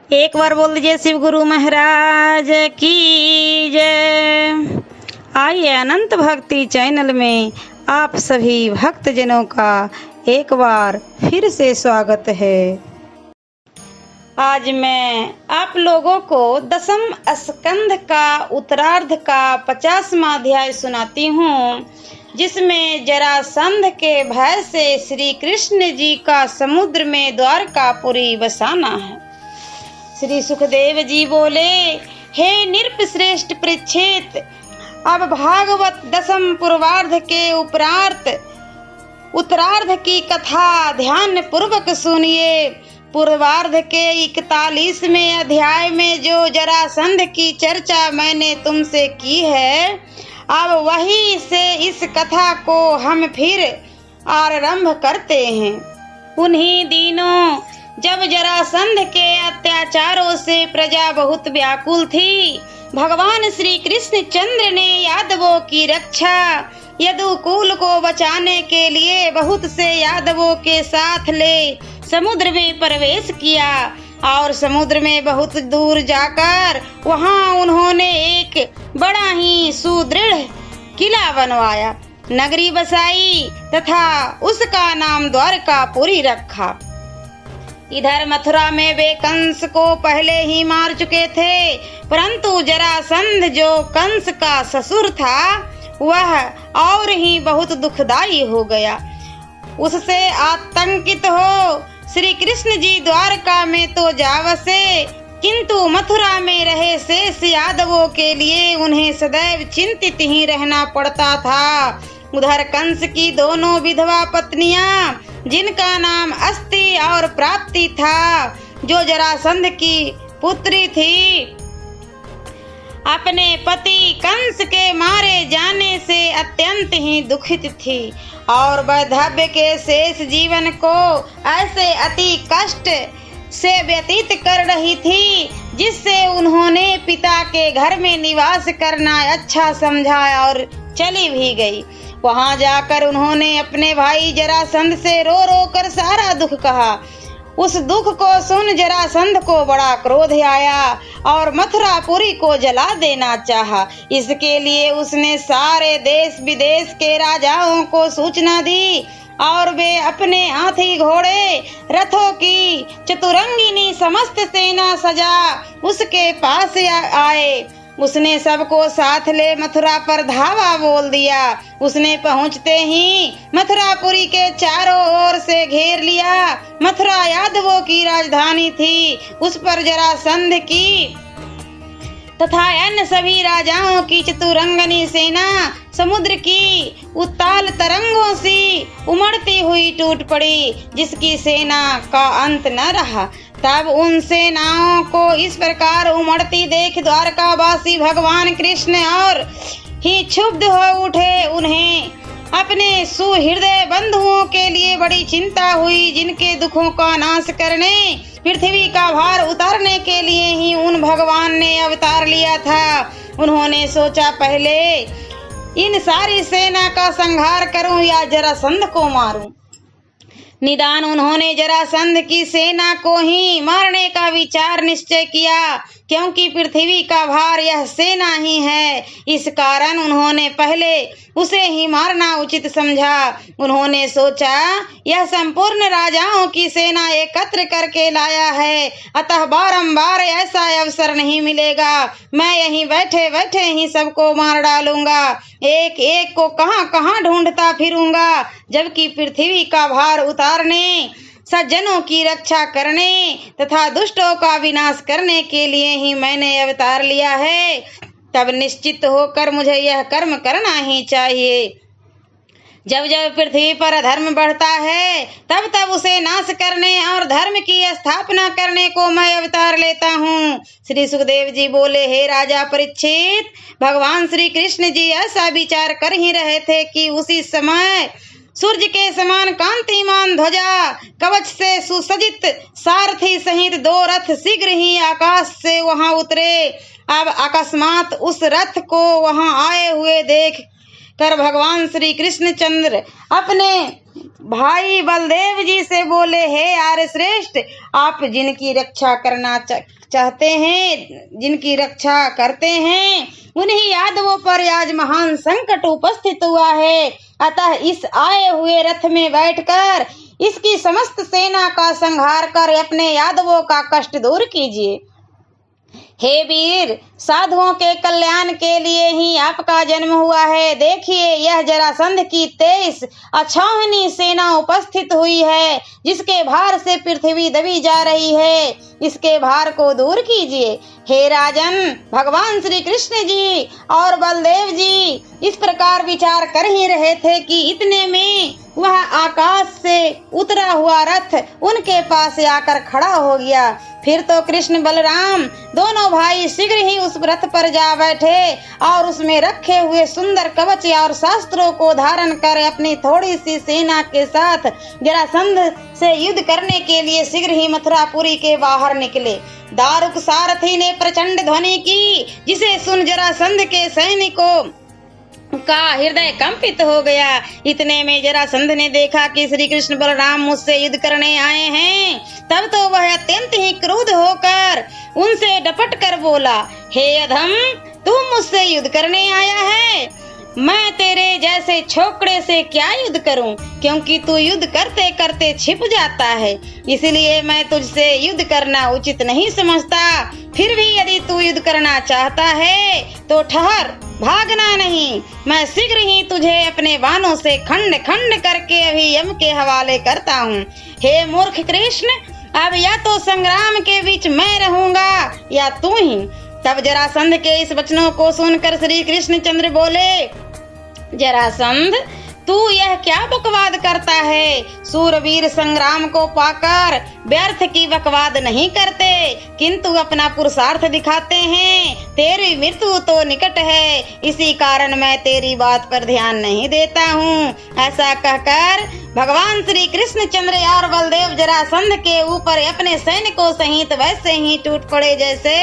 एक बार बोल दीजिए शिव गुरु महाराज की जय। आइए अनंत भक्ति चैनल में आप सभी भक्तजनों का एक बार फिर से स्वागत है। आज मैं आप लोगों को दसम स्कंध का उत्तरार्ध का 50वां अध्याय सुनाती हूँ, जिसमें जरासंध के भय से श्री कृष्ण जी का समुद्र में द्वारकापुरी बसाना है। श्री सुखदेव जी बोले, हे नृपश्रेष्ठ परीक्षित, अब भागवत दसम पूर्वार्ध के उपरार्थ उत्तरार्ध की कथा ध्यान पूर्वक सुनिए। पूर्वार्ध के 41वें अध्याय में जो जरासंध की चर्चा मैंने तुमसे की है, अब वही से इस कथा को हम फिर आरंभ करते हैं। उन्हीं दिनों जब जरासंध के अत्याचारों से प्रजा बहुत व्याकुल थी, भगवान श्री कृष्ण चंद्र ने यादवों की रक्षा यदुकुल को बचाने के लिए बहुत से यादवों के साथ ले समुद्र में प्रवेश किया और समुद्र में बहुत दूर जाकर वहां उन्होंने एक बड़ा ही सुदृढ़ किला बनवाया, नगरी बसाई तथा उसका नाम द्वारकापुरी रखा। इधर मथुरा में वे कंस को पहले ही मार चुके थे, परंतु जरासंध जो कंस का ससुर था वह और ही बहुत दुखदाई हो गया। उससे आतंकित हो श्री कृष्ण जी द्वारका में तो जा बसे, किंतु मथुरा में रहे शेष यादवों के लिए उन्हें सदैव चिंतित ही रहना पड़ता था। उधर कंस की दोनों विधवा पत्नियां, जिनका नाम अस्ति और प्राप्ति था, जो जरासंध की पुत्री थी, अपने पति कंस के मारे जाने से अत्यंत ही दुखित थी और वैधव्य के शेष जीवन को ऐसे अति कष्ट से व्यतीत कर रही थी, जिससे उन्होंने पिता के घर में निवास करना अच्छा समझा और चली भी गई। वहां जाकर उन्होंने अपने भाई जरासंध से रो रो कर सारा दुख कहा। उस दुख को सुन जरासंध को बड़ा क्रोध आया और मथुरापुरी को जला देना चाहा। इसके लिए उसने सारे देश विदेश के राजाओं को सूचना दी और वे अपने हाथी घोड़े रथों की चतुरंगिनी समस्त सेना सजा उसके पास आए। उसने सबको साथ ले मथुरा पर धावा बोल दिया। उसने पहुंचते ही मथुरापुरी के चारों ओर से घेर लिया। मथुरा यादवों की राजधानी थी, उस पर जरासंध की तथा अन्य सभी राजाओं की चतुरंगनी सेना समुद्र की उत्ताल तरंगों सी उमड़ती हुई टूट पड़ी, जिसकी सेना का अंत न रहा। तब उन सेनाओं को इस प्रकार उमड़ती देख द्वारकावासी भगवान कृष्ण और ही क्षुब्ध हो उठे। उन्हें अपने सुहृदय बंधुओं के लिए बड़ी चिंता हुई, जिनके दुखों का नाश करने पृथ्वी का भार उतारने के लिए ही उन भगवान ने अवतार लिया था। उन्होंने सोचा, पहले इन सारी सेना का संहार करूं या जरासंध को मारूं। निदान उन्होंने जरासंध की सेना को ही मारने का विचार निश्चय किया, क्योंकि पृथ्वी का भार यह सेना ही है। इस कारण उन्होंने पहले उसे ही मारना उचित समझा। उन्होंने सोचा, यह संपूर्ण राजाओं की सेना एकत्र करके लाया है, अतः बारंबार ऐसा अवसर नहीं मिलेगा। मैं यहीं बैठे बैठे ही सबको मार डालूंगा, एक एक को कहां कहां ढूंढता फिरूंगा, जबकि पृथ्वी का भार उतारने, सज्जनों की रक्षा करने तथा दुष्टों का विनाश करने के लिए ही मैंने अवतार लिया है। तब निश्चित होकर मुझे यह कर्म करना ही चाहिए। जब जब पृथ्वी पर अधर्म बढ़ता है, तब तब उसे नाश करने और धर्म की स्थापना करने को मैं अवतार लेता हूँ। श्री सुखदेव जी बोले, हे राजा परीक्षित, भगवान श्री कृष्ण जी ऐसा विचार कर ही रहे थे कि उसी समय सूर्य के समान कांतिमान ध्वजा कवच से सुसज्जित सारथी सहित 2 रथ शीघ्र ही आकाश से वहां उतरे। अब अकस्मात उस रथ को वहां आए हुए देख कर भगवान श्री कृष्ण चंद्र अपने भाई बलदेव जी से बोले, हे आर्य श्रेष्ठ, आप जिनकी रक्षा करना चाहते हैं, जिनकी रक्षा करते हैं, उन्हीं यादवों पर आज महान संकट उपस्थित हुआ है। अतः इस आए हुए रथ में बैठकर इसकी समस्त सेना का संहार कर अपने यादवों का कष्ट दूर कीजिए। हे वीर, साधुओं के कल्याण के लिए ही आपका जन्म हुआ है। देखिए, यह जरासंध की 23 अछावनी सेना उपस्थित हुई है, जिसके भार से पृथ्वी दबी जा रही है। इसके भार को दूर कीजिए। हे राजन, भगवान श्री कृष्ण जी और बलदेव जी इस प्रकार विचार कर ही रहे थे कि इतने में वह आकाश से उतरा हुआ रथ उनके पास आकर खड़ा हो गया। फिर तो कृष्ण बलराम दोनों भाई शीघ्र ही उस रथ पर जा बैठे और उसमें रखे हुए सुंदर कवच और शास्त्रों को धारण कर अपनी थोड़ी सी सेना के साथ जरासंध से युद्ध करने के लिए शीघ्र ही मथुरापुरी के बाहर निकले। दारुक सारथी ने प्रचंड ध्वनि की, जिसे सुन जरासंध के सैनिकों का हृदय कंपित हो गया। इतने में जरासंध ने देखा कि श्री कृष्ण बलराम मुझसे युद्ध करने आए हैं। तब तो वह अत्यंत ही क्रुद्ध होकर उनसे डपट कर बोला, हे अधम, तू मुझसे युद्ध करने आया है? मैं तेरे जैसे छोकरे से क्या युद्ध करूं, क्योंकि तू युद्ध करते करते छिप जाता है, इसलिए मैं तुझसे युद्ध करना उचित नहीं समझता। फिर भी यदि तू युद्ध करना चाहता है तो ठहर, भागना नहीं। मैं शीघ्र ही तुझे अपने बाणों से खंड खंड करके अभी यम के हवाले करता हूँ। हे मूर्ख कृष्ण, अब या तो संग्राम के बीच मैं रहूंगा या तू ही। तब जरासंध के इस वचनों को सुनकर श्री कृष्ण चंद्र बोले, जरासंध, तू यह क्या बकवाद करता है? सूरवीर संग्राम को पाकर व्यर्थ की बकवाद नहीं करते, किंतु अपना पुरुषार्थ दिखाते हैं। तेरी मृत्यु तो निकट है, इसी कारण मैं तेरी बात पर ध्यान नहीं देता हूँ। ऐसा कहकर भगवान श्री कृष्ण चंद्र और बलदेव जरासंध के ऊपर अपने सैनिकों सहित वैसे ही टूट पड़े जैसे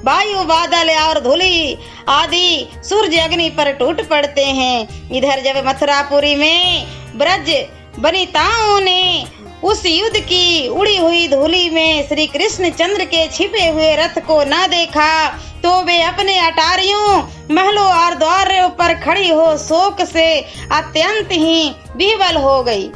वायु, बादल और धूलि आदि सूर्य अग्नि पर टूट पड़ते हैं। इधर जब मथुरापुरी में ब्रज वनिताओं ने उस युद्ध की उड़ी हुई धूलि में श्री कृष्ण चंद्र के छिपे हुए रथ को न देखा, तो वे अपने अटारियों, महलों और द्वारों पर खड़ी हो शोक से अत्यंत ही विह्वल हो गई।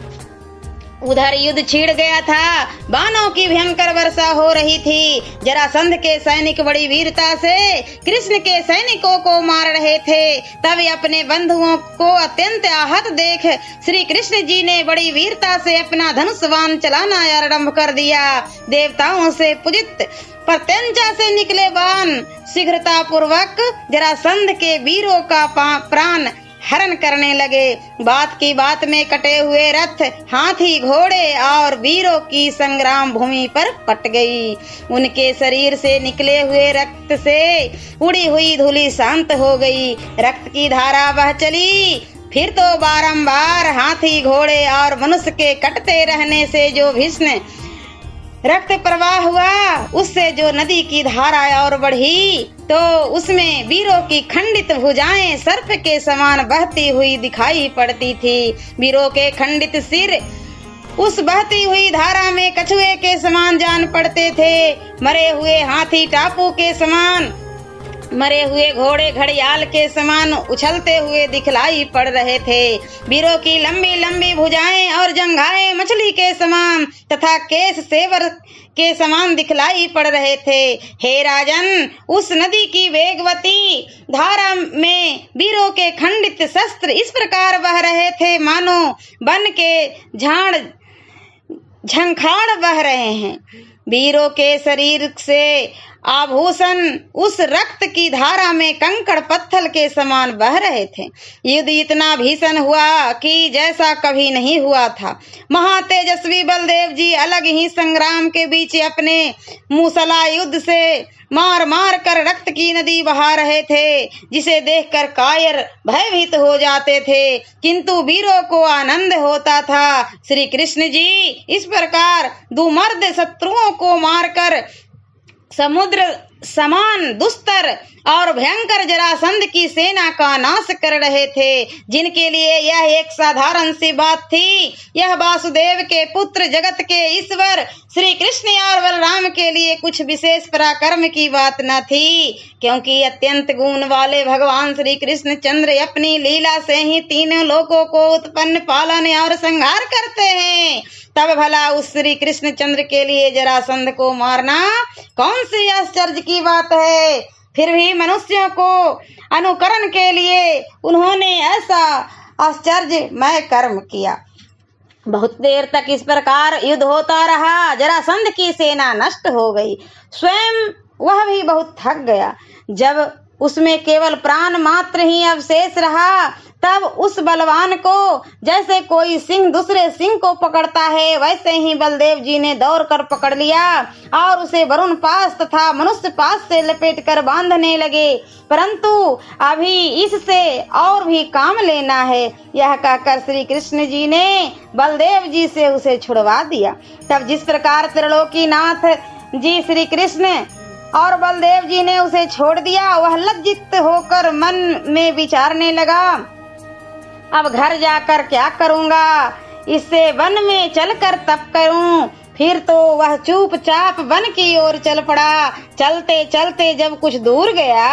उधर युद्ध छिड़ गया था, बाणों की भयंकर वर्षा हो रही थी। जरासंध के सैनिक बड़ी वीरता से कृष्ण के सैनिकों को मार रहे थे। तब अपने बंधुओं को अत्यंत आहत देख श्री कृष्ण जी ने बड़ी वीरता से अपना धनुष बाण चलाना आरंभ कर दिया। देवताओं से पूजित प्रत्यंचा से निकले बाण शीघ्रता पूर्वक जरासंध के वीरों का प्राण हरण करने लगे। बात की बात में कटे हुए रथ, हाथी, घोड़े और वीरों की संग्राम भूमि पर पट गई। उनके शरीर से निकले हुए रक्त से उड़ी हुई धूलि शांत हो गई। रक्त की धारा बह चली। फिर तो बारंबार हाथी, घोड़े और मनुष्य के कटते रहने से जो भीषण रक्त प्रवाह हुआ, उससे जो नदी की धारा और बढ़ी, तो उसमें वीरों की खंडित भुजाएं सर्प के समान बहती हुई दिखाई पड़ती थी। वीरों के खंडित सिर उस बहती हुई धारा में कछुए के समान जान पड़ते थे। मरे हुए हाथी टापू के समान, मरे हुए घोड़े घड़ियाल के समान उछलते हुए दिखलाई पड़ रहे थे। वीरों की लंबी लंबी भुजाएं और जंघाएं मछली के समान तथा केस सेवर के समान दिखलाई पड़ रहे थे। हे राजन, उस नदी की वेगवती धारा में वीरों के खंडित शस्त्र इस प्रकार बह रहे थे मानो वन के झाड़ झंखाड़ बह रहे हैं। वीरों के शरीर से आभूषण उस रक्त की धारा में कंकड़ पत्थर के समान बह रहे थे। युद्ध इतना भीषण हुआ कि जैसा कभी नहीं हुआ था। महातेजस्वी बलदेव जी अलग ही संग्राम के बीच अपने मूसला युद्ध से मार मार कर रक्त की नदी बहा रहे थे, जिसे देखकर कायर भयभीत हो जाते थे, किंतु वीरों को आनंद होता था। श्री कृष्ण जी इस प्रकार दुर्मर्द शत्रुओं को मारकर समुद्र समान दुस्तर और भयंकर जरासंध की सेना का नाश कर रहे थे, जिनके लिए यह एक साधारण सी बात थी। यह वासुदेव के पुत्र, जगत के ईश्वर श्री कृष्ण और बलराम के लिए कुछ विशेष पराक्रम की बात न थी, क्योंकि अत्यंत गुण वाले भगवान श्री कृष्ण चंद्र अपनी लीला से ही तीनों लोकों को उत्पन्न, पालन और संहार करते हैं। तब भला उस श्री कृष्ण चंद्र के लिए जरासंध को मारना कौन सी आश्चर्य की बात है। फिर भी मनुष्यों को अनुकरण के लिए उन्होंने ऐसा आश्चर्यमय कर्म किया। बहुत देर तक इस प्रकार युद्ध होता रहा। जरासंध की सेना नष्ट हो गई, स्वयं वह भी बहुत थक गया। जब उसमें केवल प्राण मात्र ही अवशेष रहा, तब उस बलवान को जैसे कोई सिंह दूसरे सिंह को पकड़ता है, वैसे ही बलदेव जी ने दौड़कर पकड़ लिया और उसे वरुण पास तथा मनुष्य पास से लपेटकर बांधने लगे। परंतु अभी इससे और भी काम लेना है, यह कहकर श्री कृष्ण जी ने बलदेव जी से उसे छुड़वा दिया। तब जिस प्रकार त्रिलोकीनाथ जी श्री कृष्ण और बलदेव जी ने उसे छोड़ दिया, वह लज्जित होकर मन में विचारने लगा, अब घर जाकर क्या करूंगा, इससे वन में चलकर तप करूं। फिर तो वह चुपचाप वन की ओर चल पड़ा। चलते चलते जब कुछ दूर गया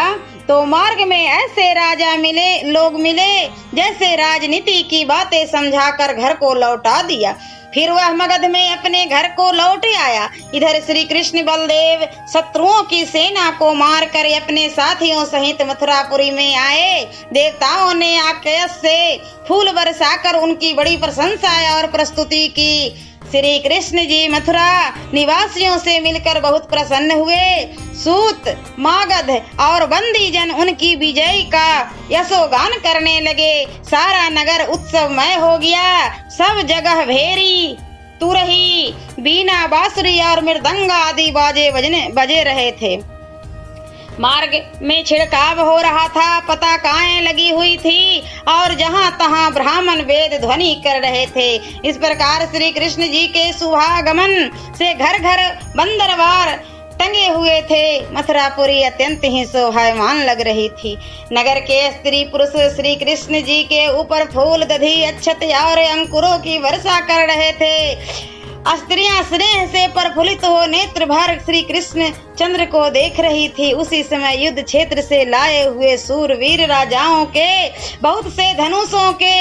तो मार्ग में ऐसे लोग मिले जैसे राजनीति की बातें समझाकर घर को लौटा दिया। फिर वह मगध में अपने घर को लौट आया। इधर श्री कृष्ण बलदेव शत्रुओं की सेना को मारकर अपने साथियों सहित मथुरापुरी में आए। देवताओं ने आकाश से फूल बरसाकर उनकी बड़ी प्रशंसा और प्रस्तुति की। श्री कृष्ण जी मथुरा निवासियों से मिलकर बहुत प्रसन्न हुए। सूत, मागध और बंदी जन उनकी विजय का यशोगान करने लगे। सारा नगर उत्सवमय हो गया। सब जगह भेरी, तुरही, बीना, बांसुरी और मृदंगा आदि बाजे बजे रहे थे। मार्ग में छिड़काव हो रहा था, पताकाएं लगी हुई थी और जहां तहां ब्राह्मण वेद ध्वनि कर रहे थे। इस प्रकार श्री कृष्ण जी के शुभागमन से घर घर बंदरवार टंगे हुए थे। मथुरापुरी अत्यंत ही शोभायमान लग रही थी। नगर के स्त्री पुरुष श्री कृष्ण जी के ऊपर फूल, दधी, अक्षत और अंकुरों की वर्षा कर रहे थे। स्त्रियां स्नेह से प्रफुल्लित हो नेत्र भर श्री कृष्ण चंद्र को देख रही थी। उसी समय युद्ध क्षेत्र से लाए हुए सूरवीर राजाओं के बहुत से धनुषों के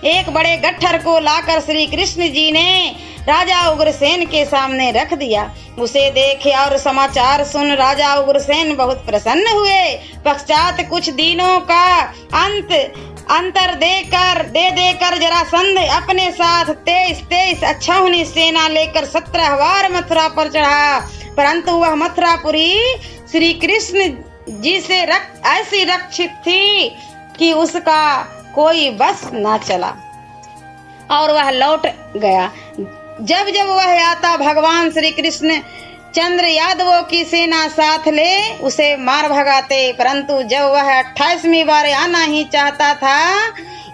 एक बड़े गट्ठर को लाकर श्री कृष्ण जी ने राजा उग्रसेन के सामने रख दिया। उसे देखे और समाचार सुन राजा उग्रसेन बहुत प्रसन्न हुए। पश्चात कुछ दिनों का अंतर देकर जरासंध अपने साथ 23 अक्षौहिणी सेना लेकर 17 बार मथुरा पर चढ़ा। परंतु वह मथुरापुरी श्री कृष्ण जी से ऐसी रक्षित थी कि उसका कोई बस न चला और वह लौट गया। जब जब वह आता, भगवान श्री कृष्ण चंद्र यादवों की सेना साथ ले उसे मार भगाते। परंतु जब वह 28वीं बार आना ही चाहता था,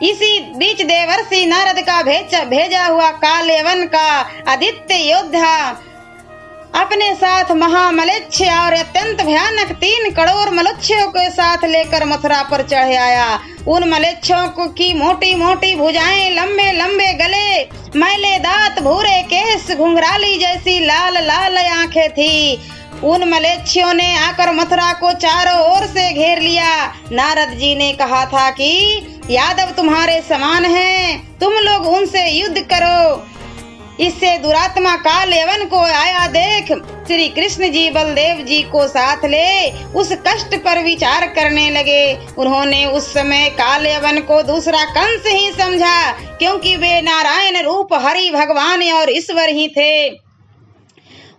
इसी बीच देवर्षि नारद का भेजा हुआ कालयवन का आदित्य योद्धा अपने साथ महामलेच्छ और अत्यंत भयानक 3 करोड़ मलेच्छों के साथ लेकर मथुरा पर चढ़ आया। उन मलेच्छों की मोटी मोटी भुजाएं, लंबे लंबे गले, मैले दांत, भूरे केस, घुंघराली जैसी लाल लाल आंखें थी। उन मलेच्छियों ने आकर मथुरा को चारों ओर से घेर लिया। नारद जी ने कहा था कि यादव तुम्हारे समान हैं, तुम लोग उनसे युद्ध करो। इससे दुरात्मा कालयवन को आया देख श्री कृष्ण जी बलदेव जी को साथ ले उस कष्ट पर विचार करने लगे। उन्होंने उस समय कालयवन को दूसरा कंस ही समझा, क्योंकि वे नारायण रूप हरि भगवान और ईश्वर ही थे।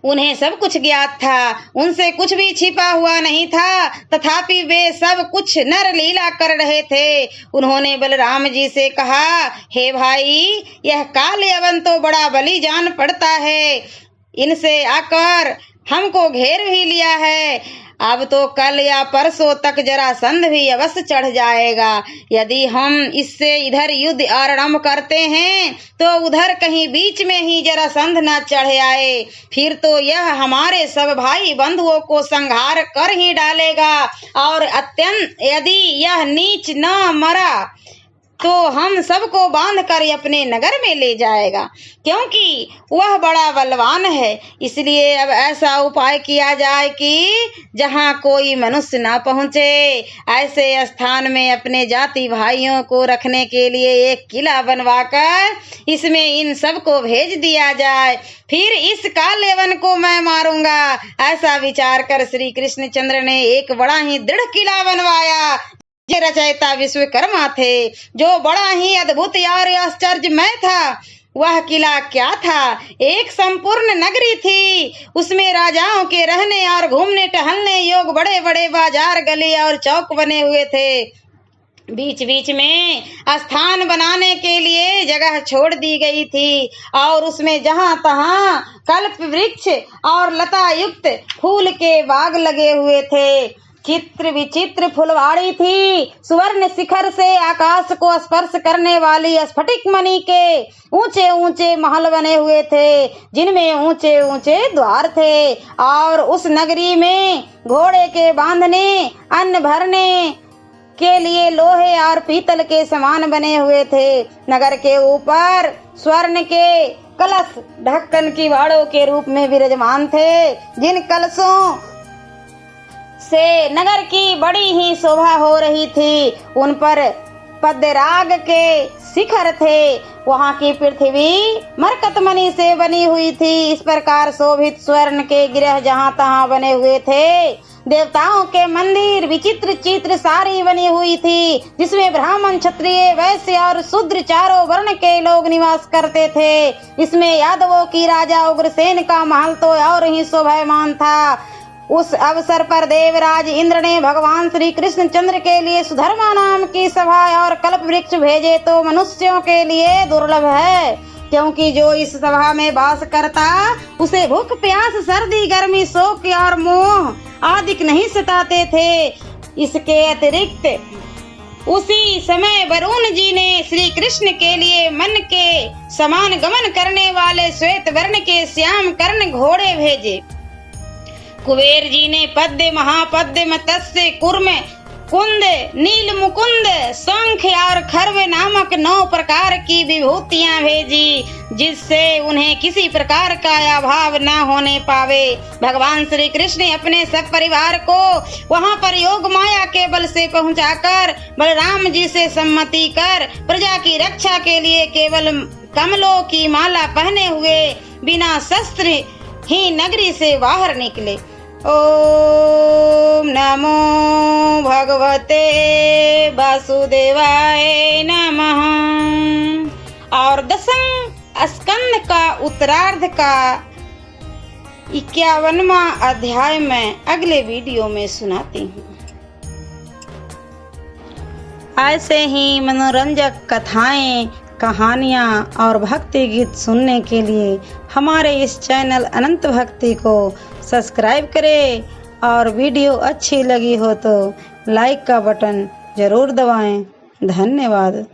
उन्हें सब कुछ ज्ञात था, उनसे कुछ भी छिपा हुआ नहीं था। तथापि वे सब कुछ नर लीला कर रहे थे। उन्होंने बलराम जी से कहा, हे भाई, यह कालयवन तो बड़ा बली जान पड़ता है। इनसे आकर हमको घेर भी लिया है। अब तो कल या परसों तक जरासंध भी अवश्य चढ़ जाएगा। यदि हम इससे इधर युद्ध आरंभ करते हैं तो उधर कहीं बीच में ही जरासंध न चढ़ आए, फिर तो यह हमारे सब भाई बंधुओं को संहार कर ही डालेगा और अत्यंत यदि यह नीच न मरा तो हम सबको बांध कर अपने नगर में ले जाएगा, क्योंकि वह बड़ा बलवान है। इसलिए अब ऐसा उपाय किया जाए कि जहां कोई मनुष्य ना पहुंचे, ऐसे स्थान में अपने जाति भाइयों को रखने के लिए एक किला बनवाकर इसमें इन सबको भेज दिया जाए, फिर इस कालेवन को मैं मारूंगा। ऐसा विचार कर श्री कृष्णचंद्र ने एक बड़ा ही दृढ़ किला बनवाया। रचयिता विश्वकर्मा थे, जो बड़ा ही अद्भुत और आश्चर्यमय था। वह किला क्या था? एक संपूर्ण नगरी थी। उसमें राजाओं के रहने और घूमने टहलने योग बड़े बड़े बाजार, गली और चौक बने हुए थे। बीच बीच में स्थान बनाने के लिए जगह छोड़ दी गई थी और उसमें जहां तहां कल्प वृक्ष और लता युक्त फूल के बाग लगे हुए थे। चित्र विचित्र फुलवाड़ी थी। सुवर्ण शिखर से आकाश को स्पर्श करने वाली स्फटिक मणि के ऊंचे ऊंचे महल बने हुए थे, जिनमें ऊंचे ऊंचे द्वार थे। और उस नगरी में घोड़े के बांधने, अन्न भरने के लिए लोहे और पीतल के सामान बने हुए थे। नगर के ऊपर स्वर्ण के कलश ढक्कन की वाड़ों के रूप में विराजमान थे, जिन कलशों से नगर की बड़ी ही शोभा हो रही थी। उन पर पद्मराग के शिखर थे। वहां की पृथ्वी मरकतमणि से बनी हुई थी। इस प्रकार शोभित स्वर्ण के गृह जहां तहां बने हुए थे। देवताओं के मंदिर विचित्र चित्र सारी बनी हुई थी, जिसमें ब्राह्मण, क्षत्रिय, वैश्य और शूद्र चारों वर्ण के लोग निवास करते थे। इसमें यादवों की राजा उग्रसेन का महल तो और ही शोभायमान था। उस अवसर पर देवराज इंद्र ने भगवान श्री कृष्णचंद्र के लिए सुधर्मा नाम की सभा और कल्प वृक्ष भेजे, तो मनुष्यों के लिए दुर्लभ है, क्योंकि जो इस सभा में वास करता उसे भूख, प्यास, सर्दी, गर्मी, शोक और मोह आदि नहीं सताते थे। इसके अतिरिक्त उसी समय वरुण जी ने श्री कृष्ण के लिए मन के समान गमन करने वाले श्वेत वर्ण के श्याम कर्ण घोड़े भेजे। कुबेर जी ने पद्म, महापद्म, मत्स्य, कुर्म, कुंद, नील मुकुंद, शंख और खर्व नामक 9 प्रकार की विभूतियां भेजी, जिससे उन्हें किसी प्रकार का अभाव न होने पावे। भगवान श्री कृष्ण अपने सब परिवार को वहां पर योग माया के बल से पहुंचाकर बलराम जी से सम्मति कर प्रजा की रक्षा के लिए केवल कमलों की माला पहने हुए बिना शस्त्र ही नगरी से बाहर निकले। ओम नमो भगवते वासुदेवाय नमः। और दसम स्कंद का उत्तरार्ध का 51वां अध्याय मैं अगले वीडियो में सुनाती हूँ। ऐसे ही मनोरंजक कथाएं, कहानियाँ और भक्ति गीत सुनने के लिए हमारे इस चैनल अनंत भक्ति को सब्सक्राइब करें और वीडियो अच्छी लगी हो तो लाइक का बटन जरूर दबाएं। धन्यवाद।